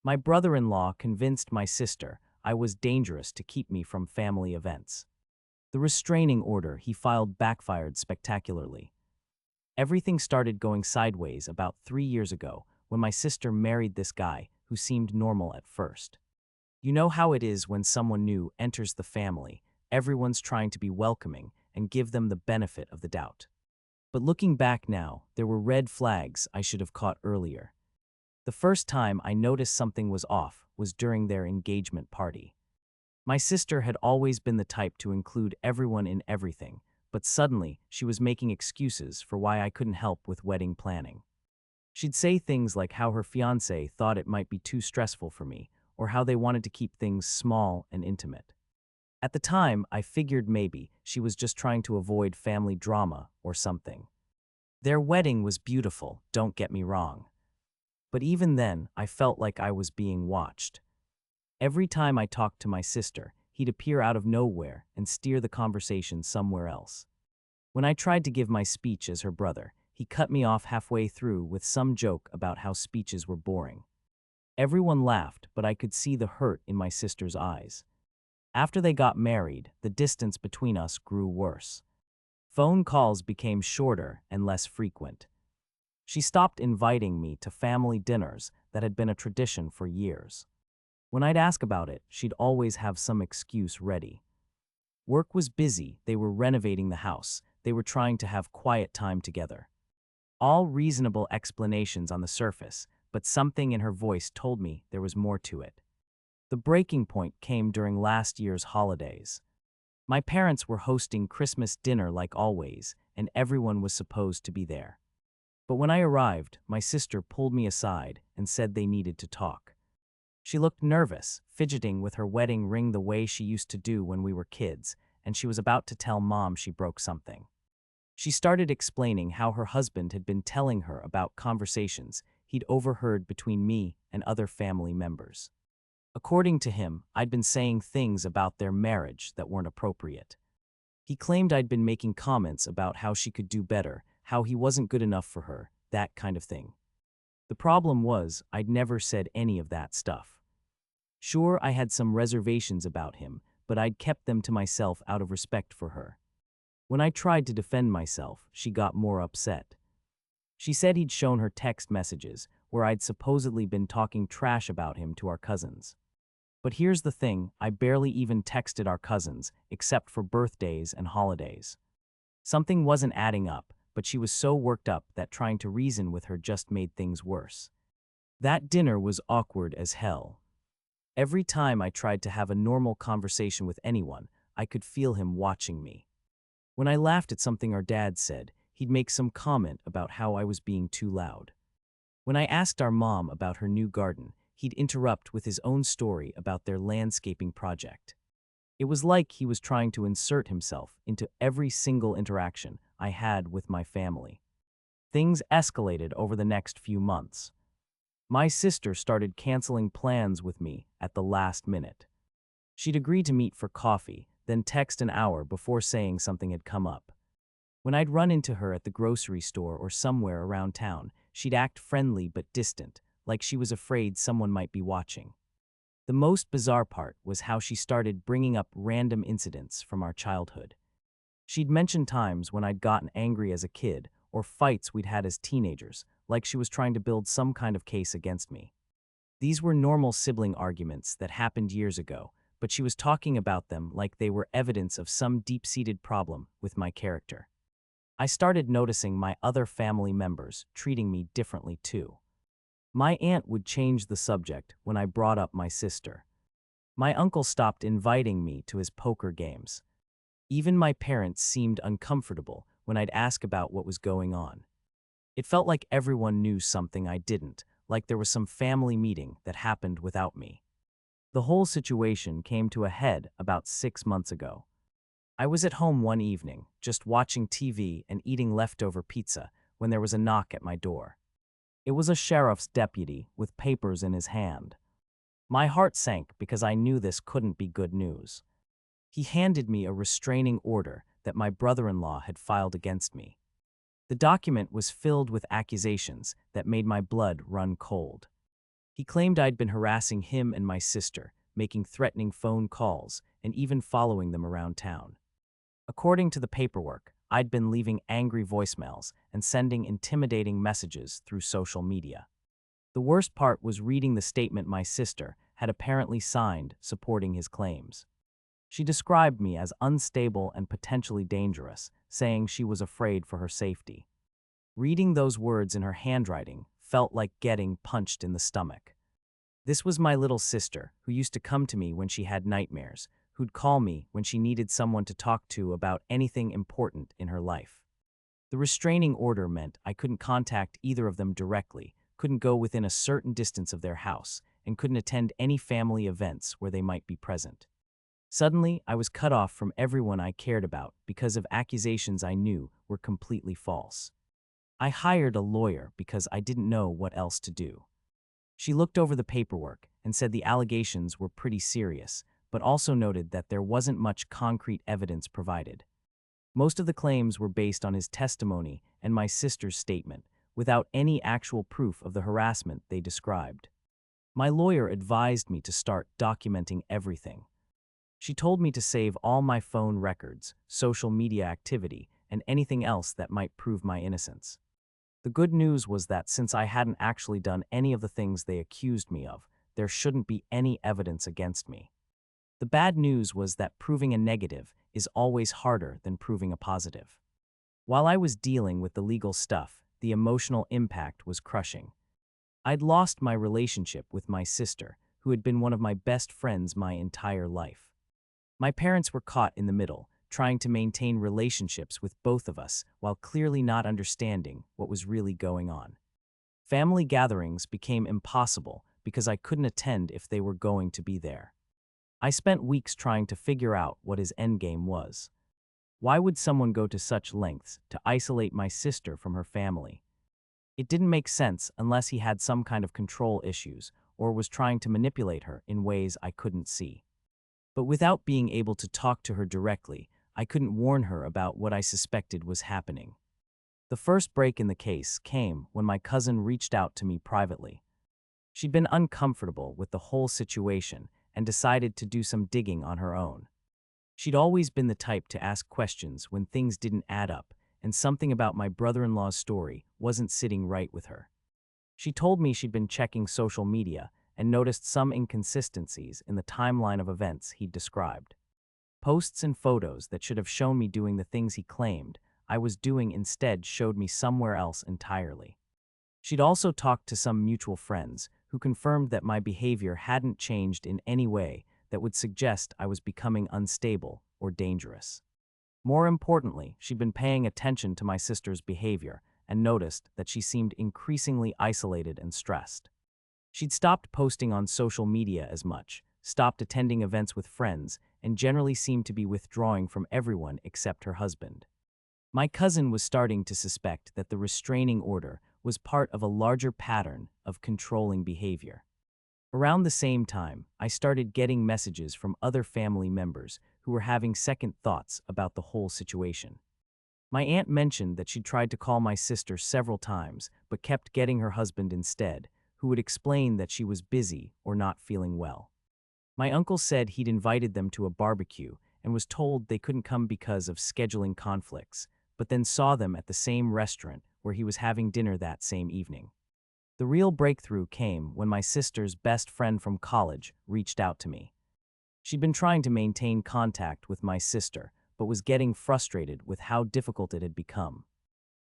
My brother-in-law convinced my sister I was dangerous to keep me from family events. The restraining order he filed backfired spectacularly. Everything started going sideways about 3 years ago when my sister married this guy who seemed normal at first. You know how it is when someone new enters the family, everyone's trying to be welcoming and give them the benefit of the doubt. But looking back now, there were red flags I should have caught earlier. The first time I noticed something was off was during their engagement party. My sister had always been the type to include everyone in everything, but suddenly she was making excuses for why I couldn't help with wedding planning. She'd say things like how her fiancé thought it might be too stressful for me, or how they wanted to keep things small and intimate. At the time, I figured maybe she was just trying to avoid family drama or something. Their wedding was beautiful, don't get me wrong. But even then, I felt like I was being watched. Every time I talked to my sister, he'd appear out of nowhere and steer the conversation somewhere else. When I tried to give my speech as her brother, he cut me off halfway through with some joke about how speeches were boring. Everyone laughed, but I could see the hurt in my sister's eyes. After they got married, the distance between us grew worse. Phone calls became shorter and less frequent. She stopped inviting me to family dinners that had been a tradition for years. When I'd ask about it, she'd always have some excuse ready. Work was busy, they were renovating the house, they were trying to have quiet time together. All reasonable explanations on the surface, but something in her voice told me there was more to it. The breaking point came during last year's holidays. My parents were hosting Christmas dinner like always, and everyone was supposed to be there. But when I arrived, my sister pulled me aside and said they needed to talk. She looked nervous, fidgeting with her wedding ring the way she used to do when we were kids, and she was about to tell Mom she broke something. She started explaining how her husband had been telling her about conversations he'd overheard between me and other family members. According to him, I'd been saying things about their marriage that weren't appropriate. He claimed I'd been making comments about how she could do better, how he wasn't good enough for her, that kind of thing. The problem was, I'd never said any of that stuff. Sure, I had some reservations about him, but I'd kept them to myself out of respect for her. When I tried to defend myself, she got more upset. She said he'd shown her text messages where I'd supposedly been talking trash about him to our cousins. But here's the thing, I barely even texted our cousins, except for birthdays and holidays. Something wasn't adding up, but she was so worked up that trying to reason with her just made things worse. That dinner was awkward as hell. Every time I tried to have a normal conversation with anyone, I could feel him watching me. When I laughed at something our dad said, he'd make some comment about how I was being too loud. When I asked our mom about her new garden, he'd interrupt with his own story about their landscaping project. It was like he was trying to insert himself into every single interaction I had with my family. Things escalated over the next few months. My sister started canceling plans with me at the last minute. She'd agree to meet for coffee, then text an hour before saying something had come up. When I'd run into her at the grocery store or somewhere around town, she'd act friendly but distant, like she was afraid someone might be watching. The most bizarre part was how she started bringing up random incidents from our childhood. She'd mention times when I'd gotten angry as a kid or fights we'd had as teenagers, like she was trying to build some kind of case against me. These were normal sibling arguments that happened years ago, but she was talking about them like they were evidence of some deep-seated problem with my character. I started noticing my other family members treating me differently too. My aunt would change the subject when I brought up my sister. My uncle stopped inviting me to his poker games. Even my parents seemed uncomfortable when I'd ask about what was going on. It felt like everyone knew something I didn't, like there was some family meeting that happened without me. The whole situation came to a head about 6 months ago. I was at home one evening, just watching TV and eating leftover pizza, when there was a knock at my door. It was a sheriff's deputy with papers in his hand. My heart sank because I knew this couldn't be good news. He handed me a restraining order that my brother-in-law had filed against me. The document was filled with accusations that made my blood run cold. He claimed I'd been harassing him and my sister, making threatening phone calls, and even following them around town. According to the paperwork, I'd been leaving angry voicemails and sending intimidating messages through social media. The worst part was reading the statement my sister had apparently signed supporting his claims. She described me as unstable and potentially dangerous, saying she was afraid for her safety. Reading those words in her handwriting felt like getting punched in the stomach. This was my little sister, who used to come to me when she had nightmares, who'd call me when she needed someone to talk to about anything important in her life. The restraining order meant I couldn't contact either of them directly, couldn't go within a certain distance of their house, and couldn't attend any family events where they might be present. Suddenly, I was cut off from everyone I cared about because of accusations I knew were completely false. I hired a lawyer because I didn't know what else to do. She looked over the paperwork and said the allegations were pretty serious, but also noted that there wasn't much concrete evidence provided. Most of the claims were based on his testimony and my sister's statement, without any actual proof of the harassment they described. My lawyer advised me to start documenting everything. She told me to save all my phone records, social media activity, and anything else that might prove my innocence. The good news was that since I hadn't actually done any of the things they accused me of, there shouldn't be any evidence against me. The bad news was that proving a negative is always harder than proving a positive. While I was dealing with the legal stuff, the emotional impact was crushing. I'd lost my relationship with my sister, who had been one of my best friends my entire life. My parents were caught in the middle, trying to maintain relationships with both of us while clearly not understanding what was really going on. Family gatherings became impossible because I couldn't attend if they were going to be there. I spent weeks trying to figure out what his endgame was. Why would someone go to such lengths to isolate my sister from her family? It didn't make sense unless he had some kind of control issues or was trying to manipulate her in ways I couldn't see. But without being able to talk to her directly, I couldn't warn her about what I suspected was happening. The first break in the case came when my cousin reached out to me privately. She'd been uncomfortable with the whole situation and decided to do some digging on her own. She'd always been the type to ask questions when things didn't add up, and something about my brother-in-law's story wasn't sitting right with her. She told me she'd been checking social media and noticed some inconsistencies in the timeline of events he'd described. Posts and photos that should have shown me doing the things he claimed I was doing instead showed me somewhere else entirely. She'd also talked to some mutual friends who confirmed that my behavior hadn't changed in any way that would suggest I was becoming unstable or dangerous. More importantly, she'd been paying attention to my sister's behavior and noticed that she seemed increasingly isolated and stressed. She'd stopped posting on social media as much, stopped attending events with friends, and generally seemed to be withdrawing from everyone except her husband. My cousin was starting to suspect that the restraining order was part of a larger pattern of controlling behavior. Around the same time, I started getting messages from other family members who were having second thoughts about the whole situation. My aunt mentioned that she'd tried to call my sister several times but kept getting her husband instead, who would explain that she was busy or not feeling well. My uncle said he'd invited them to a barbecue and was told they couldn't come because of scheduling conflicts, but then saw them at the same restaurant where he was having dinner that same evening. The real breakthrough came when my sister's best friend from college reached out to me. She'd been trying to maintain contact with my sister, but was getting frustrated with how difficult it had become.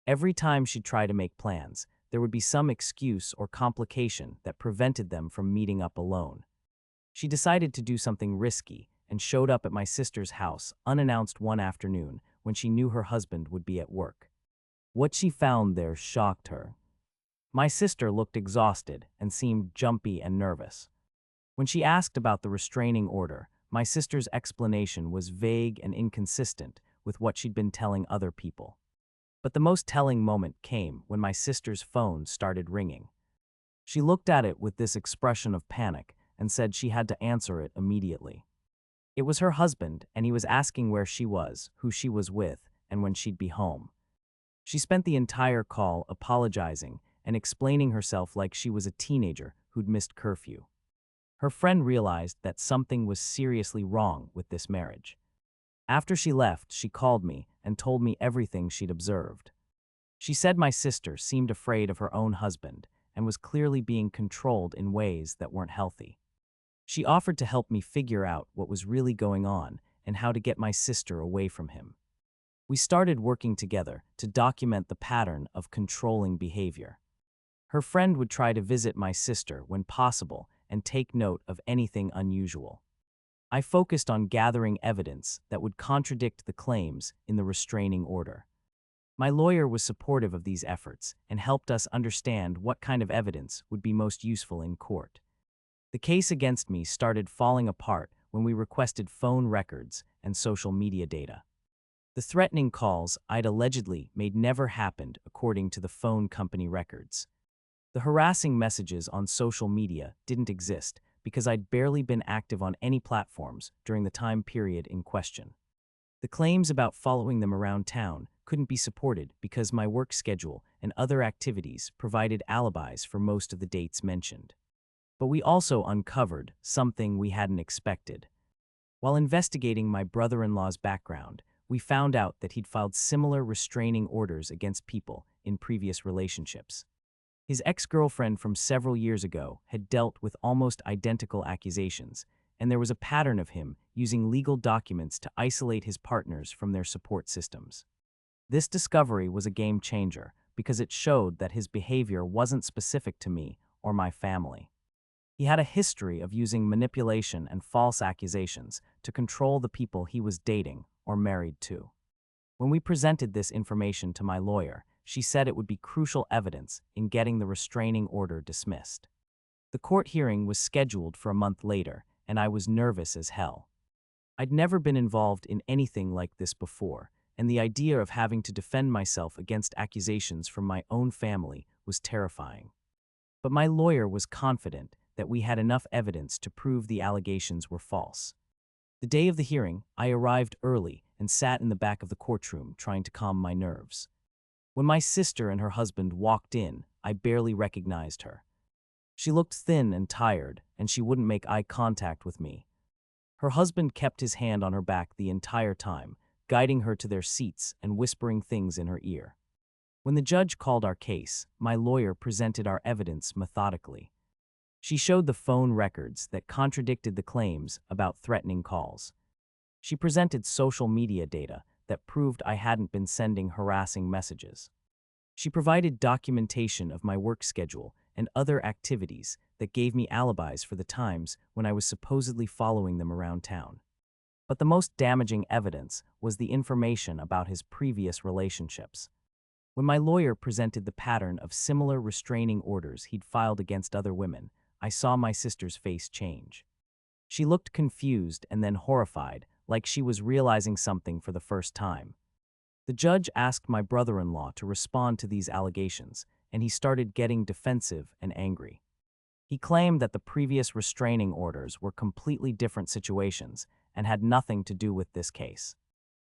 Every time she'd try to make plans, there would be some excuse or complication that prevented them from meeting up alone. She decided to do something risky and showed up at my sister's house unannounced one afternoon when she knew her husband would be at work. What she found there shocked her. My sister looked exhausted and seemed jumpy and nervous. When she asked about the restraining order, my sister's explanation was vague and inconsistent with what she'd been telling other people. But the most telling moment came when my sister's phone started ringing. She looked at it with this expression of panic and said she had to answer it immediately. It was her husband, and he was asking where she was, who she was with, and when she'd be home. She spent the entire call apologizing and explaining herself like she was a teenager who'd missed curfew. Her friend realized that something was seriously wrong with this marriage. After she left, she called me and told me everything she'd observed. She said my sister seemed afraid of her own husband and was clearly being controlled in ways that weren't healthy. She offered to help me figure out what was really going on and how to get my sister away from him. We started working together to document the pattern of controlling behavior. Her friend would try to visit my sister when possible and take note of anything unusual. I focused on gathering evidence that would contradict the claims in the restraining order. My lawyer was supportive of these efforts and helped us understand what kind of evidence would be most useful in court. The case against me started falling apart when we requested phone records and social media data. The threatening calls I'd allegedly made never happened according to the phone company records. The harassing messages on social media didn't exist because I'd barely been active on any platforms during the time period in question. The claims about following them around town couldn't be supported because my work schedule and other activities provided alibis for most of the dates mentioned. But we also uncovered something we hadn't expected. While investigating my brother-in-law's background, we found out that he'd filed similar restraining orders against people in previous relationships. His ex-girlfriend from several years ago had dealt with almost identical accusations, and there was a pattern of him using legal documents to isolate his partners from their support systems. This discovery was a game changer because it showed that his behavior wasn't specific to me or my family. He had a history of using manipulation and false accusations to control the people he was dating or married to. When we presented this information to my lawyer, she said it would be crucial evidence in getting the restraining order dismissed. The court hearing was scheduled for a month later, and I was nervous as hell. I'd never been involved in anything like this before, and the idea of having to defend myself against accusations from my own family was terrifying. But my lawyer was confident that we had enough evidence to prove the allegations were false. The day of the hearing, I arrived early and sat in the back of the courtroom trying to calm my nerves. When my sister and her husband walked in, I barely recognized her. She looked thin and tired, and she wouldn't make eye contact with me. Her husband kept his hand on her back the entire time, guiding her to their seats and whispering things in her ear. When the judge called our case, my lawyer presented our evidence methodically. She showed the phone records that contradicted the claims about threatening calls. She presented social media data that proved I hadn't been sending harassing messages. She provided documentation of my work schedule and other activities that gave me alibis for the times when I was supposedly following them around town. But the most damaging evidence was the information about his previous relationships. When my lawyer presented the pattern of similar restraining orders he'd filed against other women, I saw my sister's face change. She looked confused and then horrified, like she was realizing something for the first time. The judge asked my brother-in-law to respond to these allegations, and he started getting defensive and angry. He claimed that the previous restraining orders were completely different situations and had nothing to do with this case.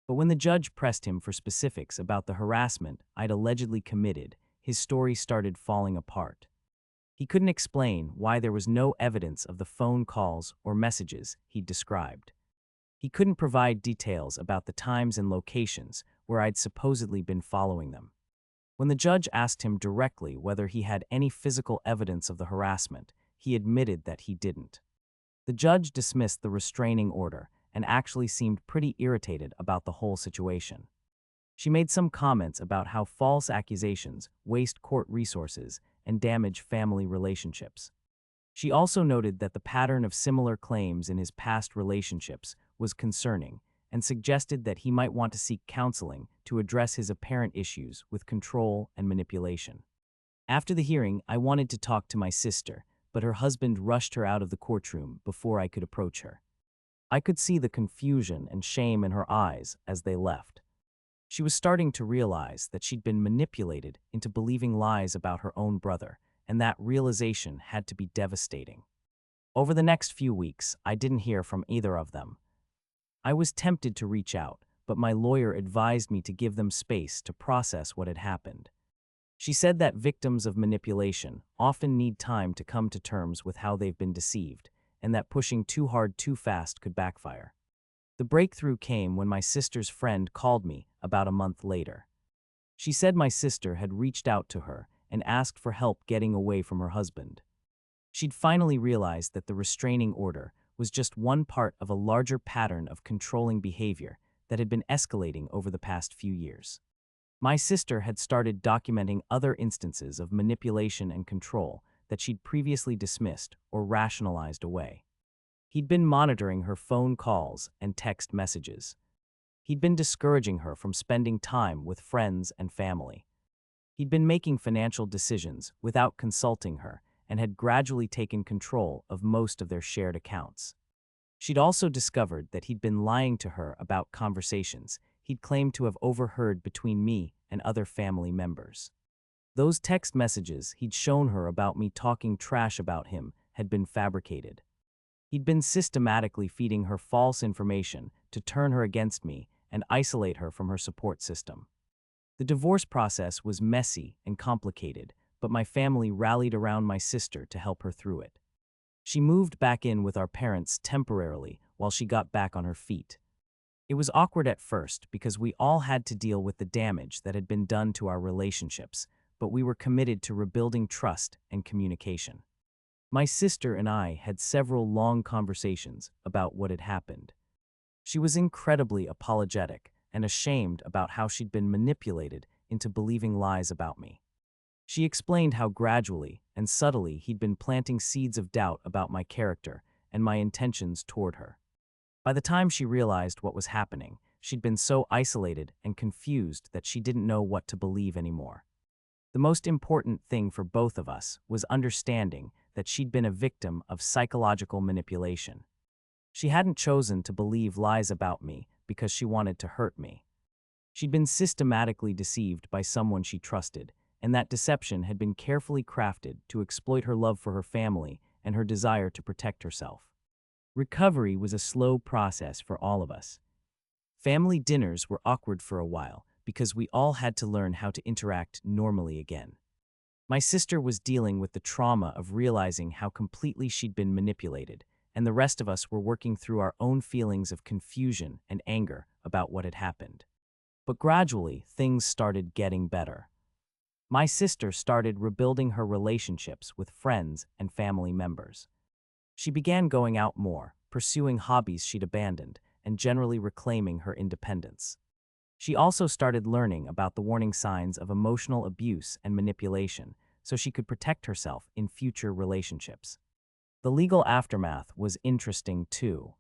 But when the judge pressed him for specifics about the harassment I'd allegedly committed, his story started falling apart. He couldn't explain why there was no evidence of the phone calls or messages he'd described. He couldn't provide details about the times and locations where I'd supposedly been following them. When the judge asked him directly whether he had any physical evidence of the harassment, he admitted that he didn't. The judge dismissed the restraining order and actually seemed pretty irritated about the whole situation. She made some comments about how false accusations waste court resources and damage family relationships. She also noted that the pattern of similar claims in his past relationships was concerning and suggested that he might want to seek counseling to address his apparent issues with control and manipulation. After the hearing, I wanted to talk to my sister, but her husband rushed her out of the courtroom before I could approach her. I could see the confusion and shame in her eyes as they left. She was starting to realize that she'd been manipulated into believing lies about her own brother, and that realization had to be devastating. Over the next few weeks, I didn't hear from either of them. I was tempted to reach out, but my lawyer advised me to give them space to process what had happened. She said that victims of manipulation often need time to come to terms with how they've been deceived, and that pushing too hard too fast could backfire. The breakthrough came when my sister's friend called me about a month later. She said my sister had reached out to her and asked for help getting away from her husband. She'd finally realized that the restraining order was just one part of a larger pattern of controlling behavior that had been escalating over the past few years. My sister had started documenting other instances of manipulation and control that she'd previously dismissed or rationalized away. He'd been monitoring her phone calls and text messages. He'd been discouraging her from spending time with friends and family. He'd been making financial decisions without consulting her and had gradually taken control of most of their shared accounts. She'd also discovered that he'd been lying to her about conversations he'd claimed to have overheard between me and other family members. Those text messages he'd shown her about me talking trash about him had been fabricated. He'd been systematically feeding her false information to turn her against me and isolate her from her support system. The divorce process was messy and complicated, but my family rallied around my sister to help her through it. She moved back in with our parents temporarily while she got back on her feet. It was awkward at first because we all had to deal with the damage that had been done to our relationships, but we were committed to rebuilding trust and communication. My sister and I had several long conversations about what had happened. She was incredibly apologetic and ashamed about how she'd been manipulated into believing lies about me. She explained how gradually and subtly he'd been planting seeds of doubt about my character and my intentions toward her. By the time she realized what was happening, she'd been so isolated and confused that she didn't know what to believe anymore. The most important thing for both of us was understanding that she'd been a victim of psychological manipulation. She hadn't chosen to believe lies about me because she wanted to hurt me. She'd been systematically deceived by someone she trusted, and that deception had been carefully crafted to exploit her love for her family and her desire to protect herself. Recovery was a slow process for all of us. Family dinners were awkward for a while because we all had to learn how to interact normally again. My sister was dealing with the trauma of realizing how completely she'd been manipulated, and the rest of us were working through our own feelings of confusion and anger about what had happened. But gradually, things started getting better. My sister started rebuilding her relationships with friends and family members. She began going out more, pursuing hobbies she'd abandoned, and generally reclaiming her independence. She also started learning about the warning signs of emotional abuse and manipulation so she could protect herself in future relationships. The legal aftermath was interesting too.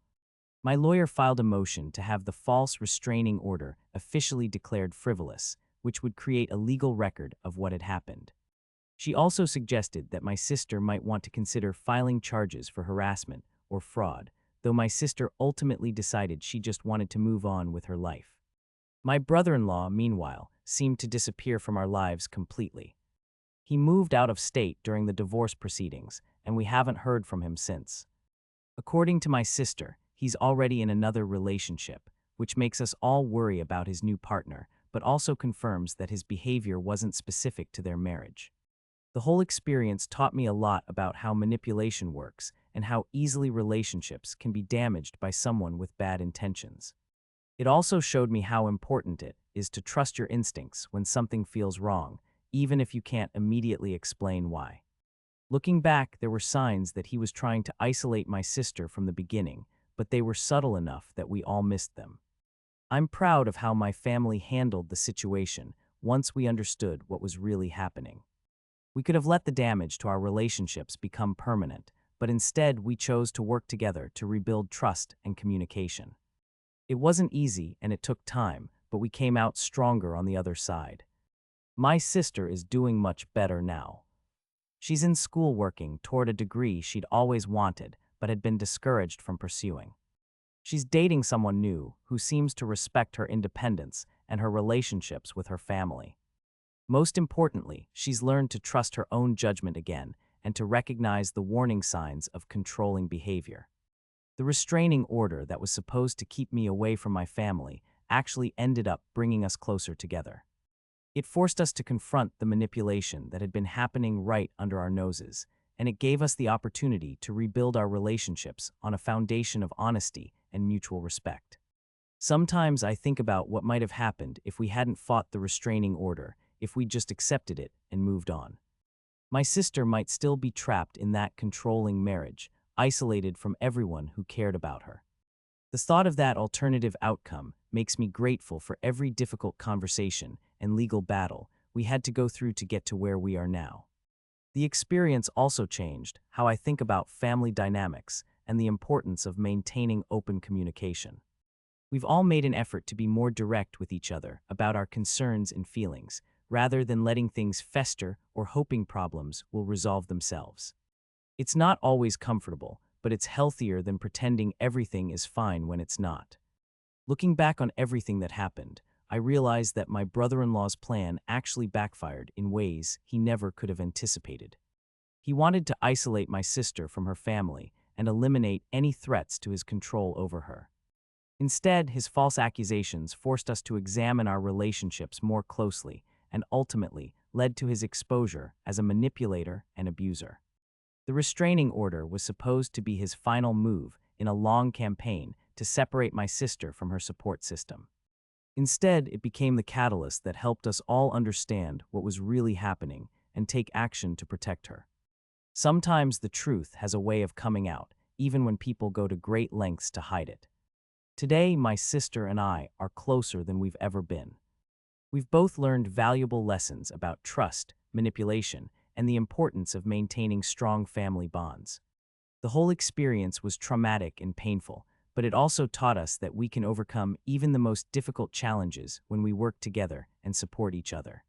My lawyer filed a motion to have the false restraining order officially declared frivolous, which would create a legal record of what had happened. She also suggested that my sister might want to consider filing charges for harassment or fraud, though my sister ultimately decided she just wanted to move on with her life. My brother-in-law, meanwhile, seemed to disappear from our lives completely. He moved out of state during the divorce proceedings, and we haven't heard from him since. According to my sister, he's already in another relationship, which makes us all worry about his new partner, but also confirms that his behavior wasn't specific to their marriage. The whole experience taught me a lot about how manipulation works and how easily relationships can be damaged by someone with bad intentions. It also showed me how important it is to trust your instincts when something feels wrong, even if you can't immediately explain why. Looking back, there were signs that he was trying to isolate my sister from the beginning, but they were subtle enough that we all missed them. I'm proud of how my family handled the situation once we understood what was really happening. We could have let the damage to our relationships become permanent, but instead we chose to work together to rebuild trust and communication. It wasn't easy and it took time, but we came out stronger on the other side. My sister is doing much better now. She's in school working toward a degree she'd always wanted but had been discouraged from pursuing. She's dating someone new who seems to respect her independence and her relationships with her family. Most importantly, she's learned to trust her own judgment again and to recognize the warning signs of controlling behavior. The restraining order that was supposed to keep me away from my family actually ended up bringing us closer together. It forced us to confront the manipulation that had been happening right under our noses, and it gave us the opportunity to rebuild our relationships on a foundation of honesty and mutual respect. Sometimes I think about what might have happened if we hadn't fought the restraining order, if we just accepted it and moved on. My sister might still be trapped in that controlling marriage, isolated from everyone who cared about her. The thought of that alternative outcome makes me grateful for every difficult conversation and legal battle we had to go through to get to where we are now. The experience also changed how I think about family dynamics and the importance of maintaining open communication. We've all made an effort to be more direct with each other about our concerns and feelings, rather than letting things fester or hoping problems will resolve themselves. It's not always comfortable, but it's healthier than pretending everything is fine when it's not. Looking back on everything that happened, I realized that my brother-in-law's plan actually backfired in ways he never could have anticipated. He wanted to isolate my sister from her family and eliminate any threats to his control over her. Instead, his false accusations forced us to examine our relationships more closely and ultimately led to his exposure as a manipulator and abuser. The restraining order was supposed to be his final move in a long campaign to separate my sister from her support system. Instead, it became the catalyst that helped us all understand what was really happening and take action to protect her. Sometimes the truth has a way of coming out, even when people go to great lengths to hide it. Today, my sister and I are closer than we've ever been. We've both learned valuable lessons about trust, manipulation, and the importance of maintaining strong family bonds. The whole experience was traumatic and painful, but it also taught us that we can overcome even the most difficult challenges when we work together and support each other.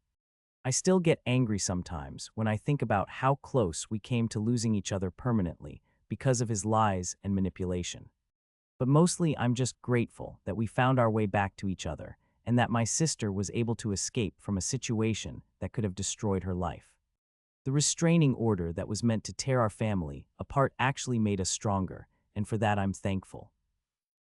I still get angry sometimes when I think about how close we came to losing each other permanently because of his lies and manipulation. But mostly I'm just grateful that we found our way back to each other and that my sister was able to escape from a situation that could have destroyed her life. The restraining order that was meant to tear our family apart actually made us stronger, and for that I'm thankful.